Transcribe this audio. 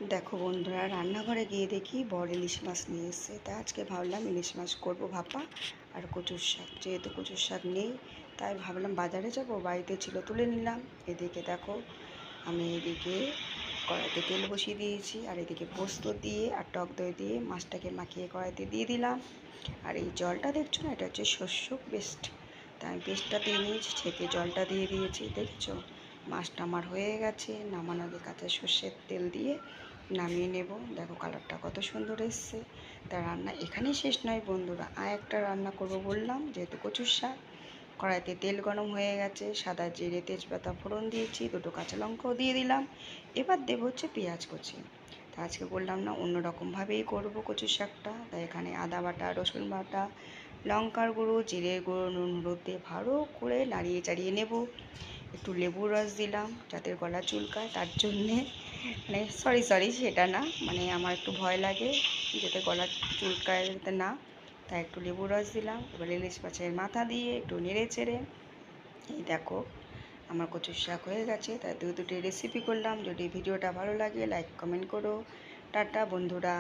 দেখো বন্ধুরা, রান্নাঘরে গিয়ে দেখি বড় ইলিশ মাছ নিয়ে এসেছে। তাই আজকে ভাবলাম ইলিশ মাছ করবো ভাপা আর কচুর শাক। যেহেতু কচুর শাক নেই তাই ভাবলাম বাজারে যাব, বাড়িতে ছিল তুলে নিলাম। এদিকে দেখো, আমি এদিকে কড়াইতে তেল বসিয়ে দিয়েছি, আর এদিকে পোস্ত দিয়ে আর টক দই দিয়ে মাছটাকে মাখিয়ে কড়াইতে দিয়ে দিলাম। আর এই জলটা দেখছো না, এটা হচ্ছে শস্য পেস্ট। তাই আমি পেস্টটা দিয়ে নিয়েছি, ছেঁকে জলটা দিয়ে দিয়েছি। দেখেছো, মাছটা আমার হয়ে গেছে। নামানোর আগে কাঁচা সর্ষের তেল দিয়ে নামিয়ে নেব। দেখো কালারটা কত সুন্দর এসছে। তা রান্না এখানেই শেষ নয় বন্ধুরা, আর একটা রান্না করব বললাম, যেহেতু কচুর শাক। কড়াইতে তেল গরম হয়ে গেছে, সাদা জিরে তেজপাতা ফোড়ন দিয়েছি, দুটো কাঁচা লঙ্কাও দিয়ে দিলাম। এবার দেবো হচ্ছে পেঁয়াজ কুচি। তা আজকে বললাম না, অন্য রকমভাবেই করবো কচুর শাকটা। তাই এখানে আদা বাটা, রসুন বাটা, লঙ্কার গুঁড়ো, জিরের গুঁড়ো, নুন, হলুদ দিয়ে ভালো করে নাড়িয়ে চাড়িয়ে নেব। একটু লেবুর রস দিলাম যাতে গলা চুলকায়, তার জন্যে মানে সরি সেটা না, মানে আমার একটু ভয় লাগে যাতে গলা চুলকায় যাতে না, তাই একটু লেবুর রস দিলাম। এবার ইলিশ মাছের মাথা দিয়ে একটু নেড়ে চেড়ে, এই দেখো আমার কচুর শাক হয়ে গেছে। তাই দুটি রেসিপি করলাম। যদি ভিডিওটা ভালো লাগে লাইক কমেন্ট করো। টাটা বন্ধুরা।